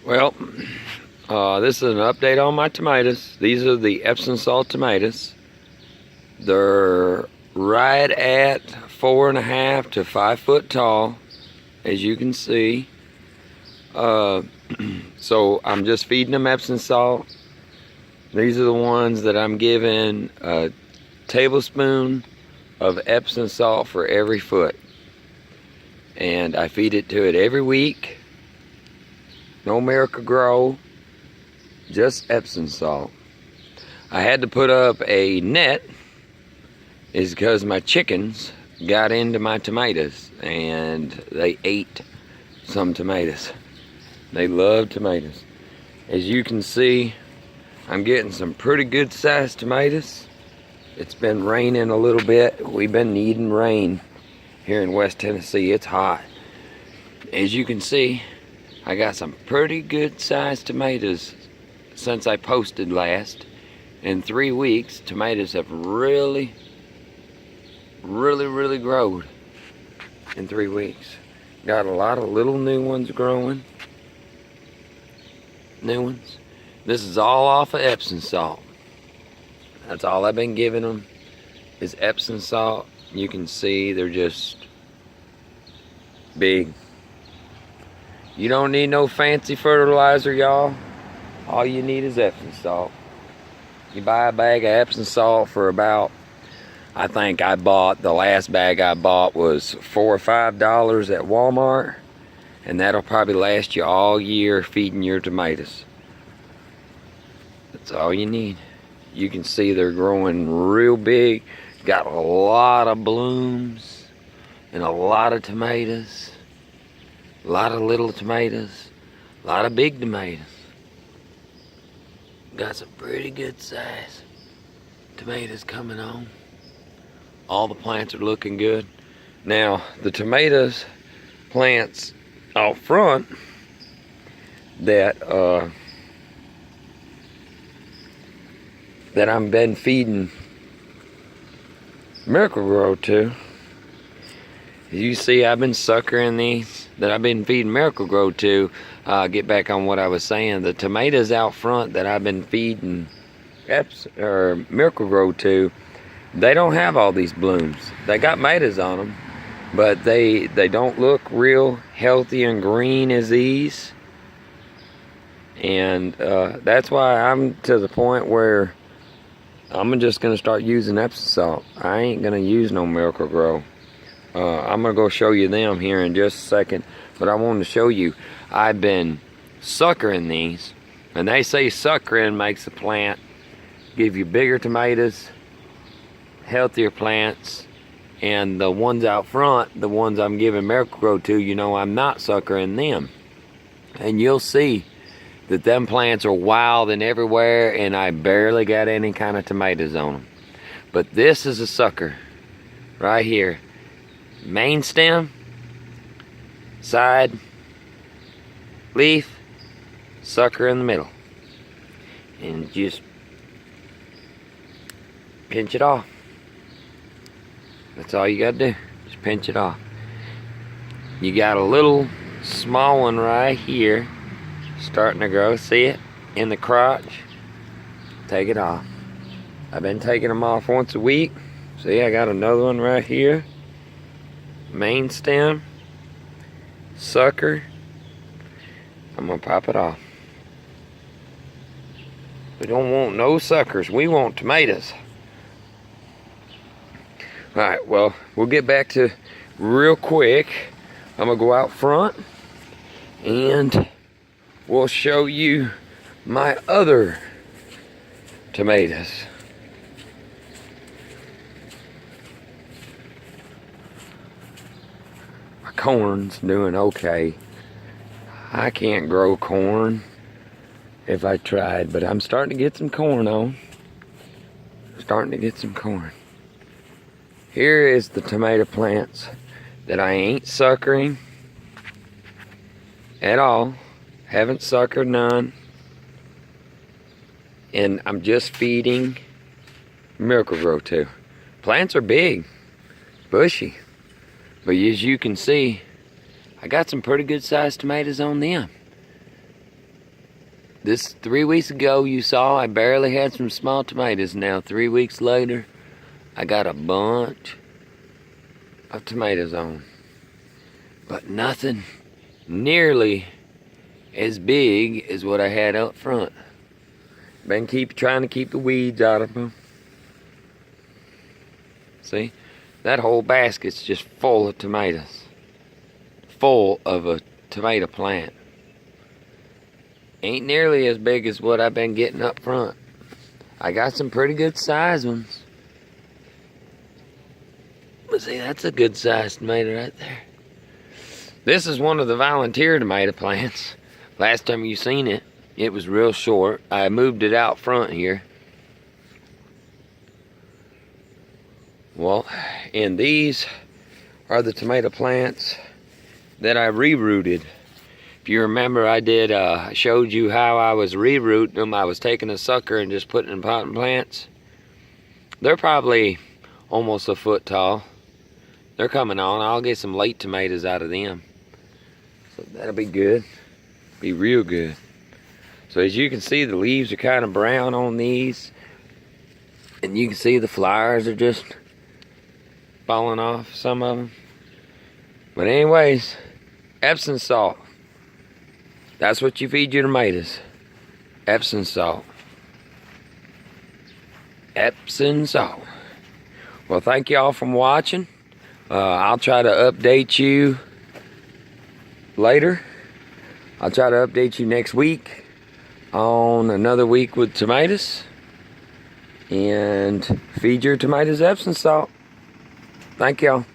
Well, this is an update on my tomatoes. These are the Epsom salt tomatoes. They're right at 4.5 to 5 foot tall, as you can see. So I'm just feeding them Epsom salt. These are the ones that I'm giving a tablespoon of Epsom salt for every foot. And I feed it to it every week. No Miracle-Gro, just Epsom salt. I had to put up a net is because my chickens got into my tomatoes and they ate some tomatoes. They love tomatoes. As you can see, I'm getting some pretty good sized tomatoes. It's been raining a little bit. We've been needing rain here in West Tennessee. It's hot. As you can see, I got some pretty good sized tomatoes since I posted last. In 3 weeks, tomatoes have really growed in 3 weeks. Got a lot of little new ones growing. New ones. This is all off of Epsom salt. That's all I've been giving them is Epsom salt. You can see they're just big. You don't need no fancy fertilizer, y'all. All you need is Epsom salt. You buy a bag of Epsom salt for about, I think I bought, the last bag I bought was $4 or $5 at Walmart. And that'll probably last you all year feeding your tomatoes. That's all you need. You can see they're growing real big. Got a lot of blooms and a lot of tomatoes. A lot of little tomatoes. A lot of big tomatoes. Got some pretty good size tomatoes coming on. All the plants are looking good. Now, the tomatoes plants out front that I've been feeding Miracle-Gro to. You see, I've been suckering these that I've been feeding Miracle-Gro to. Get back on what I was saying. The tomatoes out front that I've been feeding Miracle-Gro to, they don't have all these blooms. They got tomatoes on them, but they don't look real healthy and green as these. And that's why I'm to the point where I'm just gonna start using Epsom salt. I ain't gonna use no Miracle-Gro. I'm gonna go show you them here in just a second, but I wanted to show you I've been suckering these, and they say suckering makes the plant give you bigger tomatoes, healthier plants. And the ones out front, the ones I'm giving Miracle-Gro to, you know, I'm not suckering them. And you'll see that them plants are wild and everywhere, and I barely got any kind of tomatoes on them. But this is a sucker right here. Main stem, side, leaf, sucker in the middle. And just pinch it off. That's all you gotta do, just pinch it off. You got a little small one right here starting to grow. See it in the crotch? Take it off. I've been taking them off once a week. See, I got another one right here. Main stem, sucker. I'm gonna pop it off. We don't want no suckers, we want tomatoes. Alright, well, we'll get back to real quick. I'm gonna go out front and we'll show you my other tomatoes. My corn's doing okay. I can't grow corn if I tried, but I'm starting to get some corn on. Starting to get some corn. Here is the tomato plants that I ain't suckering at all. Haven't suckered none. And I'm just feeding Miracle-Gro to. Plants are big, bushy. But as you can see, I got some pretty good sized tomatoes on them. This 3 weeks ago you saw I barely had some small tomatoes. Now 3 weeks later I got a bunch of tomatoes on. But nothing nearly as big as what I had up front. Been trying to keep the weeds out of them. See? That whole basket's just full of tomatoes. Full of a tomato plant. Ain't nearly as big as what I've been getting up front. I got some pretty good sized ones. But see, that's a good sized tomato right there. This is one of the volunteer tomato plants. Last time you seen it, it was real short. I moved it out front here. Well, and these are the tomato plants that I re-rooted. If you remember, I showed you how I was re-rooting them. I was taking a sucker and just putting in potting plants. They're probably almost a foot tall. They're coming on. I'll get some late tomatoes out of them. So that'll be good. Be real good. So as you can see, the leaves are kind of brown on these. And you can see the flowers are just falling off, some of them. But anyways, Epsom salt. That's what you feed your tomatoes. Epsom salt. Epsom salt. Well, thank y'all for watching. I'll try to update you later. I'll try to update you next week on another week with tomatoes. And feed your tomatoes Epsom salt. Thank y'all.